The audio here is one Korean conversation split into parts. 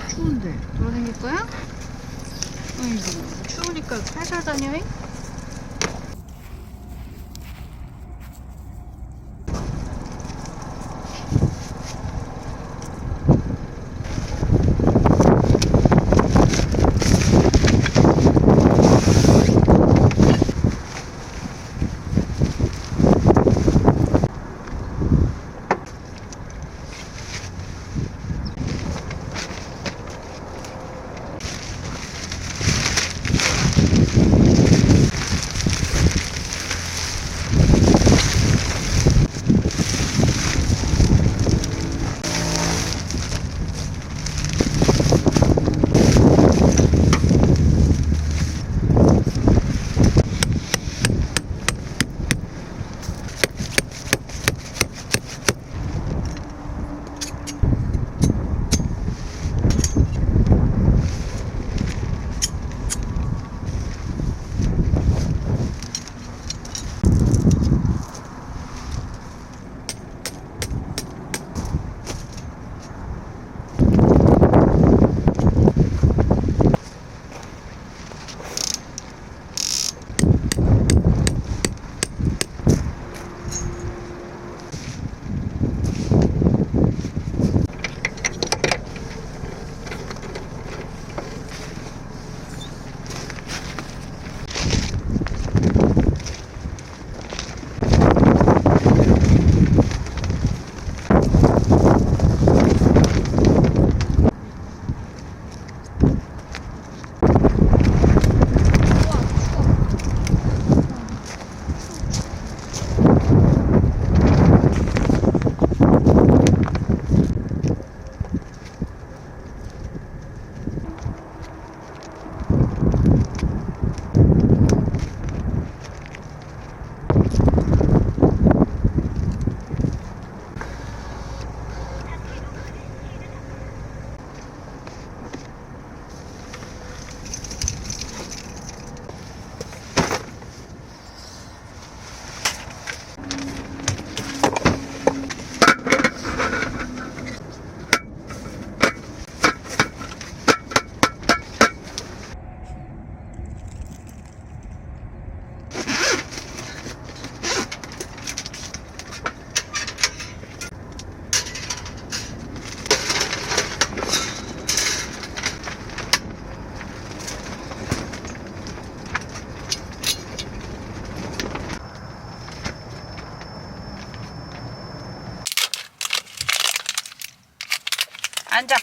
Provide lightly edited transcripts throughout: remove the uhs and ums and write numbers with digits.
추운데 돌아다닐 거야? 아이고 추우니까 살살 다녀. 앉아.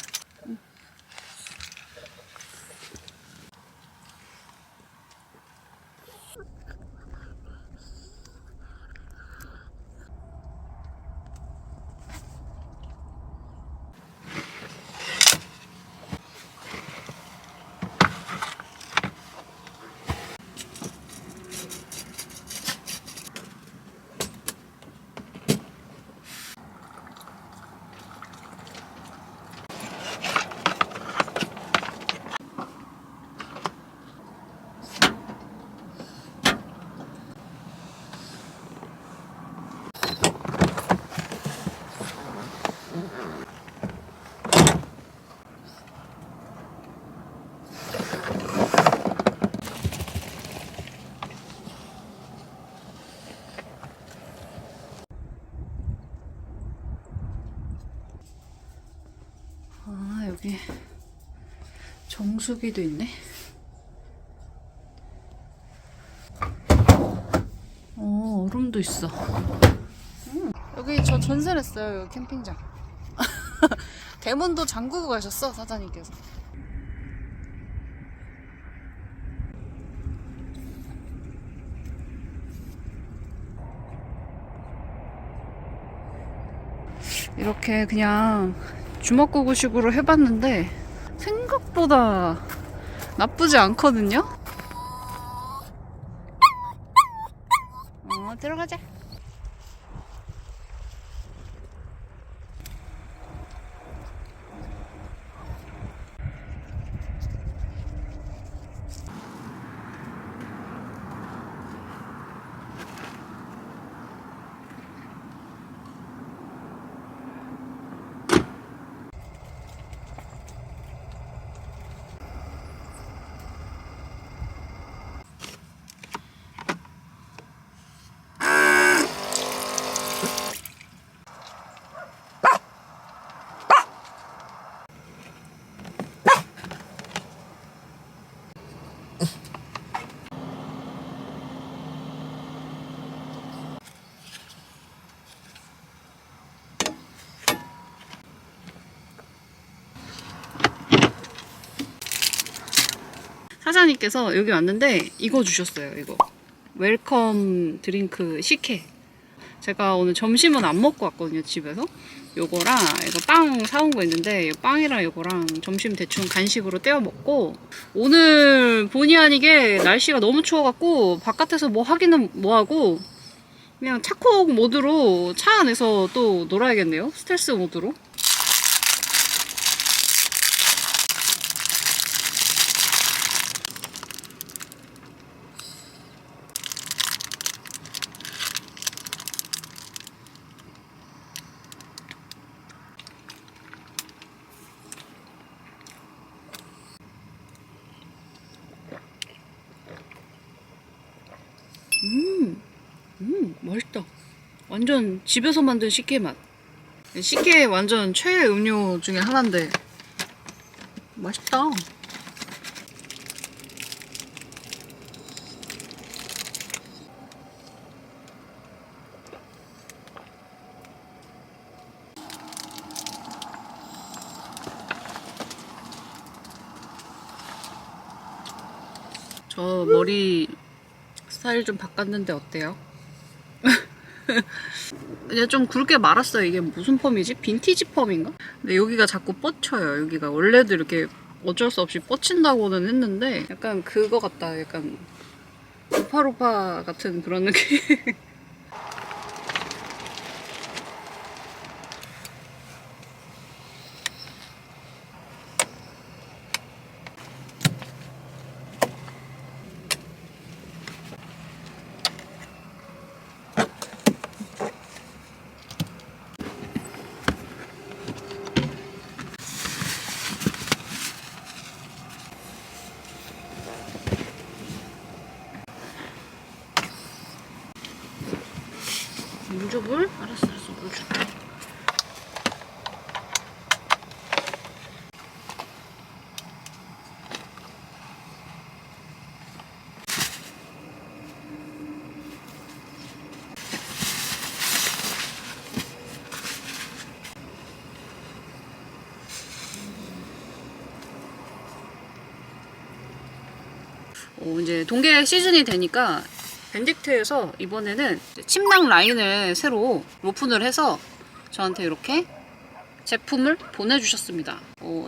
아, 여기 정수기도 있네. 얼음도 있어. 여기 저 전세 냈어요, 여기 캠핑장. 대문도 잠그고 가셨어, 사장님께서. 이렇게 그냥 주먹구구식으로 해봤는데 생각보다 나쁘지 않거든요? 들어가자. 사장님께서 여기 왔는데 이거 주셨어요. 이거 웰컴 드링크 식혜. 제가 오늘 점심은 안 먹고 왔거든요, 집에서. 요거랑 이거 빵 사온 거 있는데 이 빵이랑 요거랑 점심 대충 간식으로 때워 먹고, 오늘 본의 아니게 날씨가 너무 추워갖고 바깥에서 뭐 하기는 뭐하고 그냥 차콕 모드로 차 안에서 또 놀아야겠네요. 스텔스 모드로. 맛있다. 완전 집에서 만든 식혜 맛. 식혜 완전 최애 음료 중에 하나인데 맛있다. 저 머리 스타일 좀 바꿨는데 어때요? 그냥 좀 굵게 말았어요. 이게 무슨 펌이지? 빈티지 펌인가? 근데 여기가 자꾸 뻗쳐요. 여기가 원래도 이렇게 어쩔 수 없이 뻗친다고는 했는데 약간 그거 같다. 약간 우파루파 같은 그런 느낌. 물줍을? 알았어, 물 줄게. 이제 동계 시즌이 되니까 밴딕트에서 이번에는 침낭 라인을 새로 오픈을 해서 저한테 이렇게 제품을 보내주셨습니다.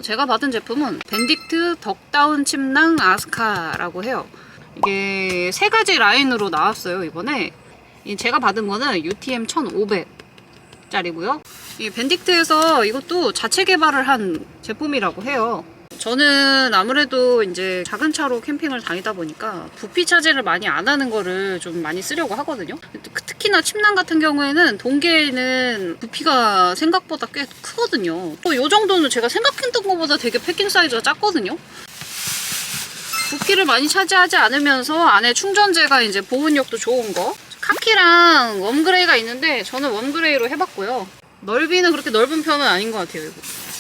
제가 받은 제품은 밴딕트 덕다운 침낭 아스카라고 해요. 이게 세 가지 라인으로 나왔어요. 이번에 제가 받은 거는 UTM 1500짜리고요. 이 밴딕트에서 이것도 자체 개발을 한 제품이라고 해요. 저는 아무래도 이제 작은 차로 캠핑을 다니다 보니까 부피 차지를 많이 안 하는 거를 좀 많이 쓰려고 하거든요. 특히나 침낭 같은 경우에는 동계에는 부피가 생각보다 꽤 크거든요. 이 정도는 제가 생각했던 것보다 되게 패킹 사이즈가 작거든요. 부피를 많이 차지하지 않으면서 안에 충전재가 이제 보온력도 좋은 거. 카키랑 웜그레이가 있는데 저는 웜그레이로 해봤고요. 넓이는 그렇게 넓은 편은 아닌 것 같아요.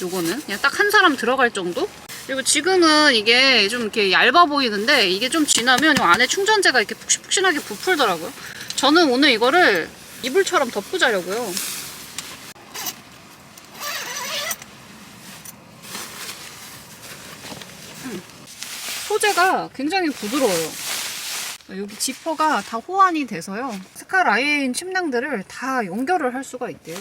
요거는 그냥 딱 한 사람 들어갈 정도? 그리고 지금은 이게 좀 이렇게 얇아 보이는데 이게 좀 지나면 이 안에 충전재가 이렇게 푹신푹신하게 부풀더라고요. 저는 오늘 이거를 이불처럼 덮고자려고요. 소재가 굉장히 부드러워요. 여기 지퍼가 다 호환이 돼서요. 스카라인 침낭들을 다 연결을 할 수가 있대요.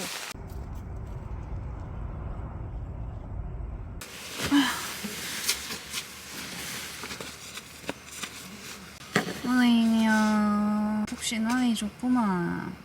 은행이야. 푹신하니 좋구만.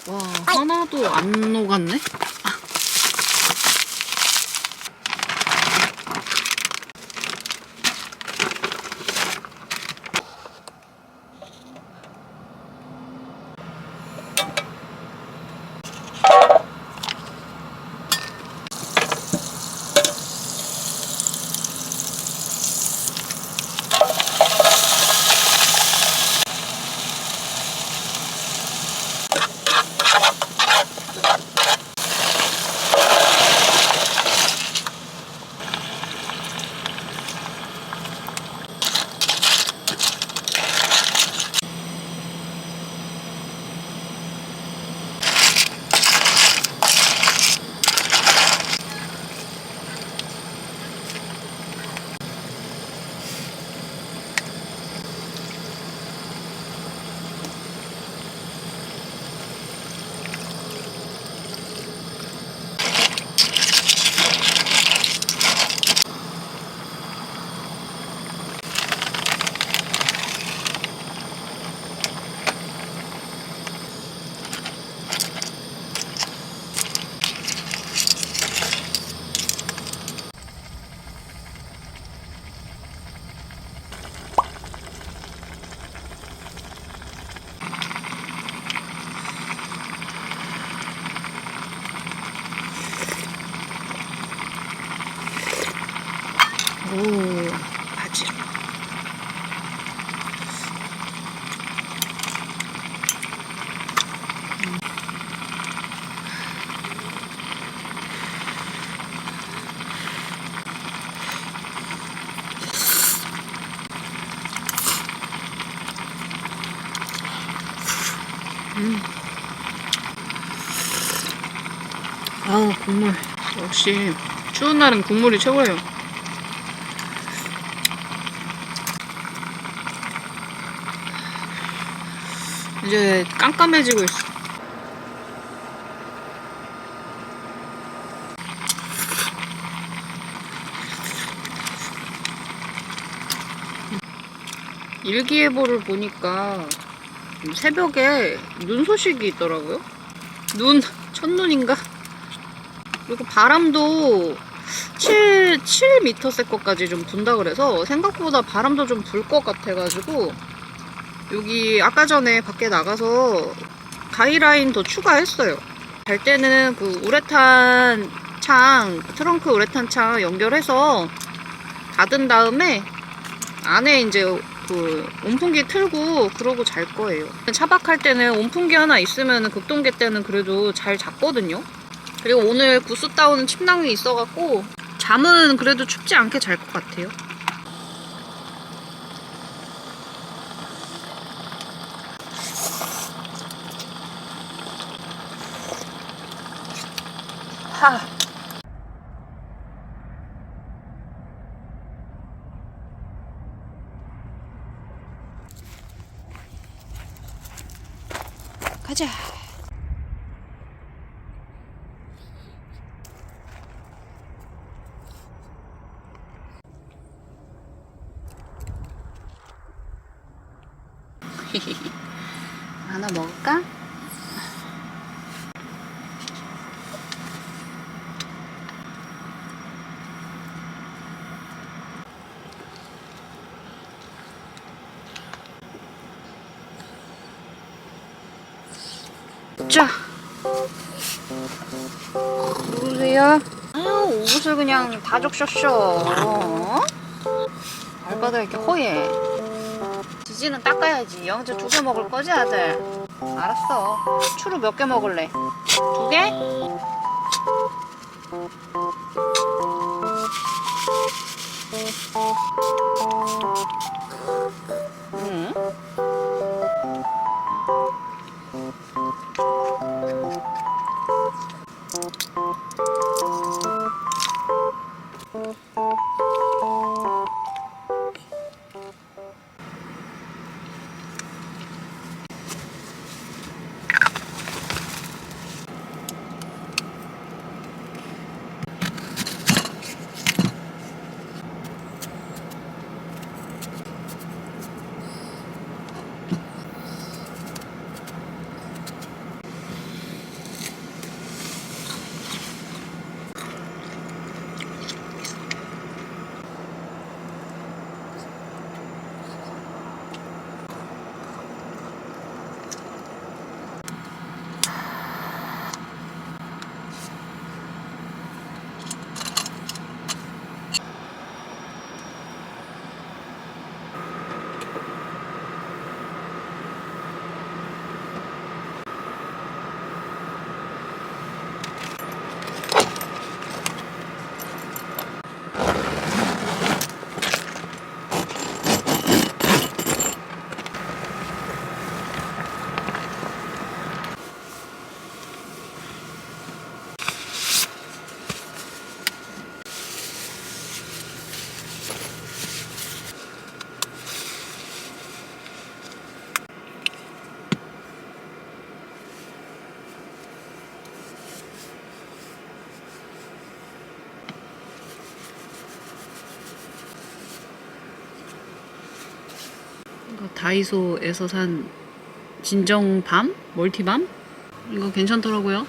와, 하나도 안 녹았네? 오, 바지락. 아우, 국물. 역시 추운 날은 국물이 최고예요. 이제 깜깜해지고 있어. 일기예보를 보니까 새벽에 눈 소식이 있더라고요. 첫눈인가? 그리고 바람도 7ms까지 좀 분다 그래서 생각보다 바람도 좀 불 것 같아가지고 여기 아까 전에 밖에 나가서 가이라인 더 추가했어요. 갈 때는 그 우레탄 창, 트렁크 우레탄 창 연결해서 닫은 다음에 안에 이제 그 온풍기 틀고 그러고 잘 거예요. 차박할 때는 온풍기 하나 있으면 극동계 때는 그래도 잘 잤거든요. 그리고 오늘 구스 다운 침낭이 있어갖고 잠은 그래도 춥지 않게 잘 것 같아요. 하. 가자. 하나 먹을까? 자, 누구세요? 아유, 옷을 그냥 다 적셨어. 발바닥 이렇게 허해. 지지는 닦아야지. 영주 2개 먹을 거지, 아들? 알았어. 추루 몇 개 먹을래? 2개? 응? 다이소에서 산 진정밤? 멀티밤? 이거 괜찮더라고요.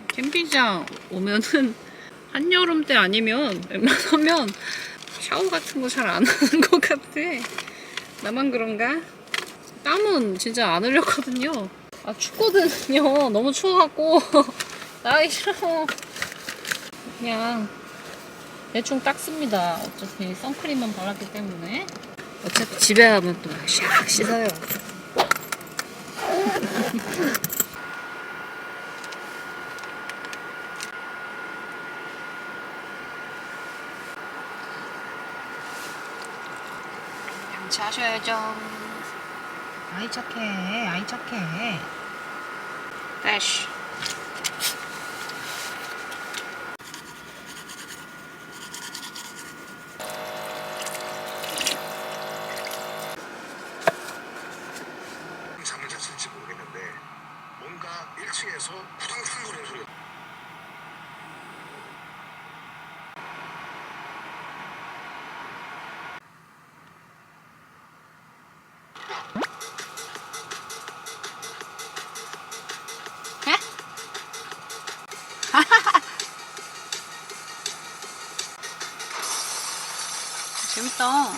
캠핑장 오면은 한여름 때 아니면 웬만하면 샤워 같은 거 잘 안 하는 것 같아. 나만 그런가? 땀은 진짜 안 흘렸거든요. 아, 춥거든요. 너무 추워갖고 나가기 싫어. 그냥 대충 닦습니다. 어차피 선크림만 발랐기 때문에. 어차피 집에 가면 또 샥 씻어요. 양치하셔야죠. 아이 착해, 아이 착해. 다시. 잠을 잤을지 모르겠는데 뭔가 1층에서 후당당거리는 소리가. 재밌다.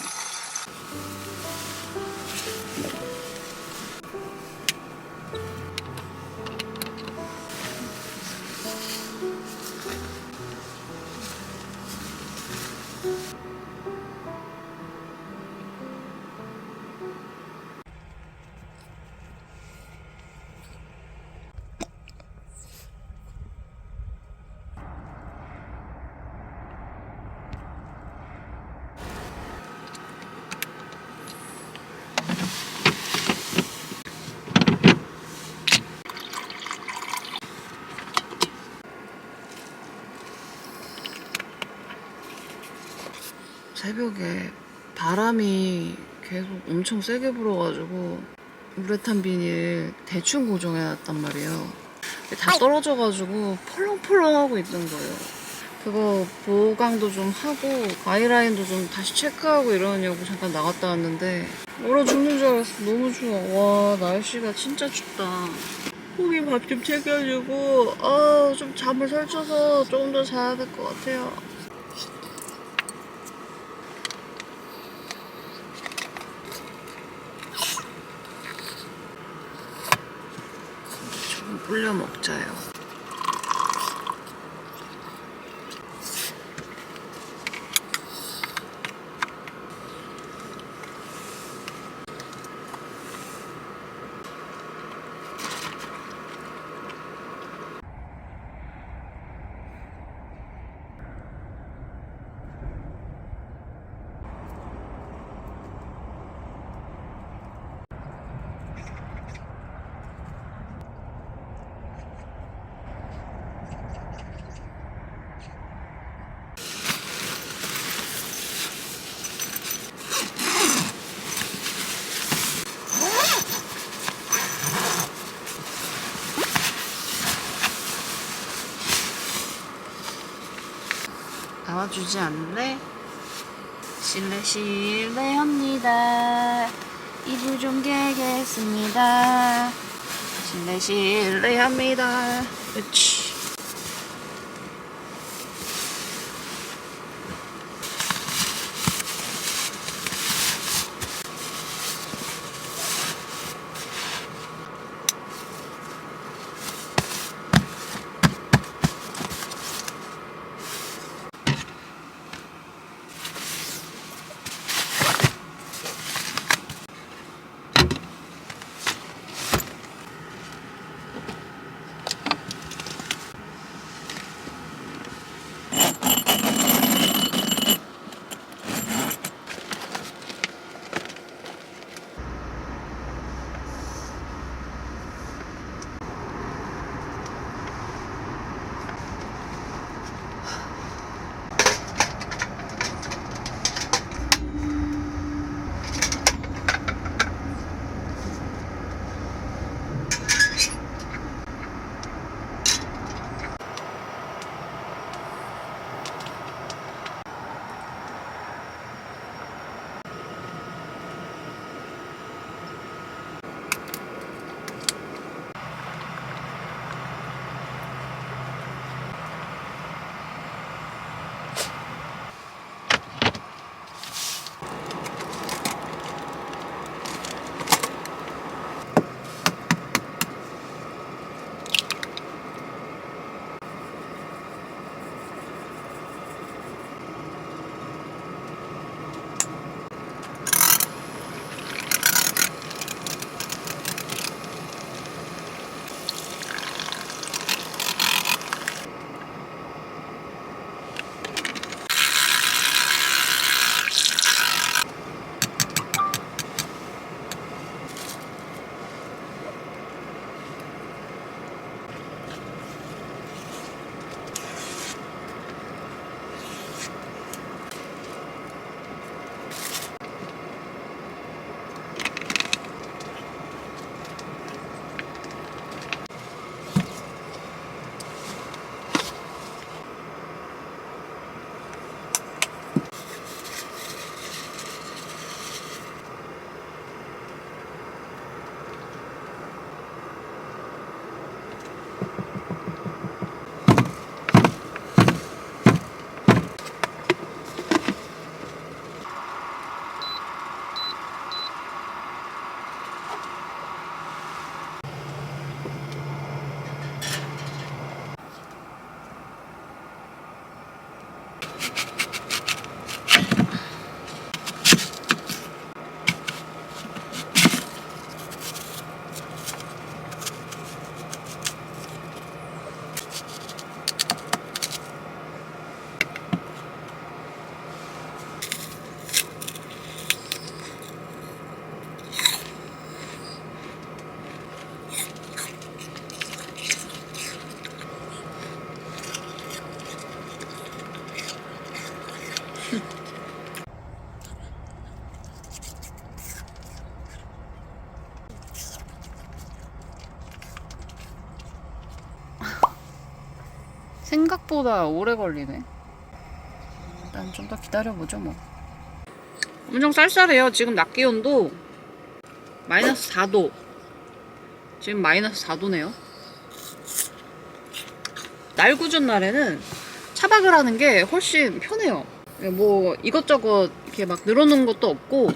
새벽에 바람이 계속 엄청 세게 불어가지고 우레탄 비닐 대충 고정해놨단 말이에요. 다 떨어져가지고 펄렁펄렁하고 있던 거예요. 그거 보강도 좀 하고 아이라인도 좀 다시 체크하고 이러느냐고 잠깐 나갔다 왔는데 얼어 죽는 줄 알았어. 너무 추워. 와, 날씨가 진짜 춥다. 호기 밥 좀 챙겨주고 좀 잠을 설쳐서 조금 더 자야 될 것 같아요. 조금 불려 먹자요. 나와주지 않네? 실례합니다. 이불 좀 개겠습니다. 실례합니다. 으치. 생각보다 오래 걸리네. 일단 좀 더 기다려보죠 뭐. 엄청 쌀쌀해요. 지금 낮 기온도 마이너스 4도. 지금 마이너스 4도네요. 날 궂은 날에는 차박을 하는 게 훨씬 편해요. 뭐 이것저것 이렇게 막 늘어놓은 것도 없고,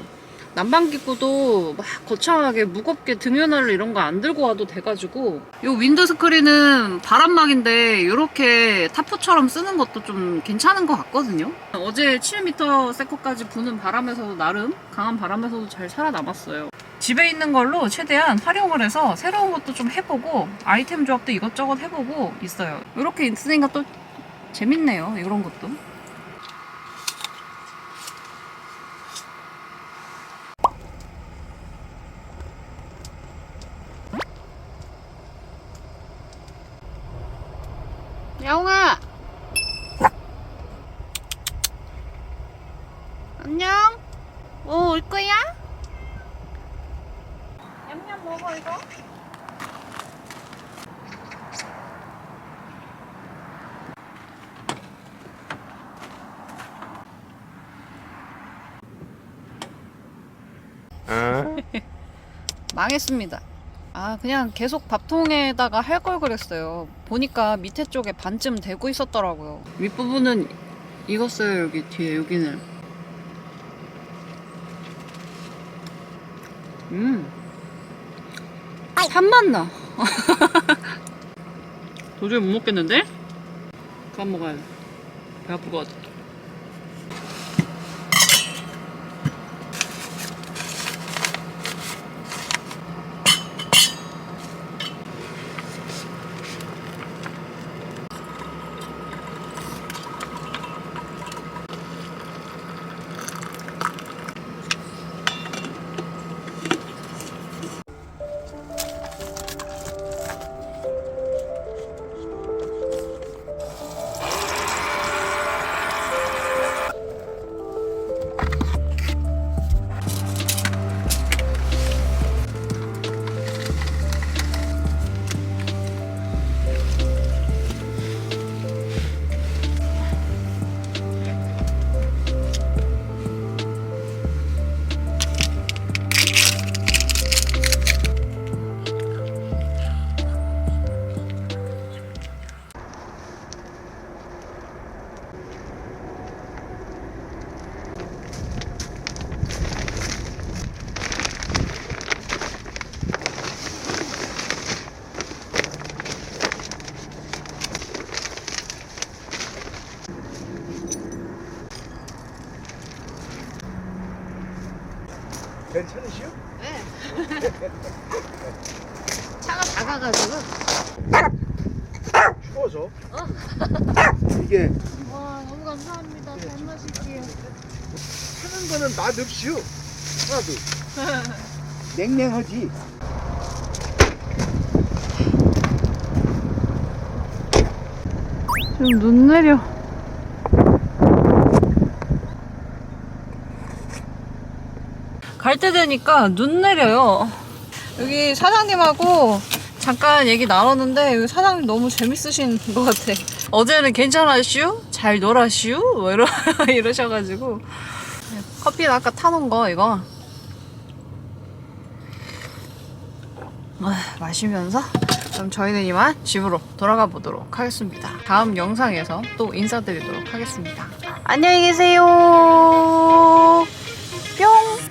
난방기구도 막 거창하게 무겁게 등유난로 이런 거 안 들고 와도 돼가지고, 요 윈드 스크린은 바람막인데 이렇게 타프처럼 쓰는 것도 좀 괜찮은 것 같거든요. 어제 7m/s까지 부는 바람에서도 나름 강한 바람에서도 잘 살아남았어요. 집에 있는 걸로 최대한 활용을 해서 새로운 것도 좀 해보고, 아이템 조합도 이것저것 해보고 있어요. 이렇게 있으니까 또 재밌네요, 이런 것도. 야옹아! 안녕? 올 거야? 냠냠 먹어 이거? 망했습니다. 아, 그냥 계속 밥통에다가 할 걸 그랬어요. 보니까 밑에 쪽에 반쯤 되고 있었더라고요. 윗부분은 익었어요. 여기 뒤에 여기는. 산맛 나. 도저히 못 먹겠는데? 그만 먹어야 돼. 배 아플 것 같아. 괜찮으시오? 네. 차가 작아가지고. 추워서. 이게 와, 너무 감사합니다. 잘 마실게요. 하는 거는 맛없이요. 하나도. 냉랭하지. 지금 눈 내려. 갈 때 되니까 눈 내려요. 여기 사장님하고 잠깐 얘기 나눴는데 여기 사장님 너무 재밌으신 것 같아. 어제는 괜찮았슈? 잘 놀았슈? 뭐 이러셔가지고. 커피는 아까 타놓은 거 이거 마시면서 그럼 저희는 이만 집으로 돌아가 보도록 하겠습니다. 다음 영상에서 또 인사드리도록 하겠습니다. 안녕히 계세요. 뿅.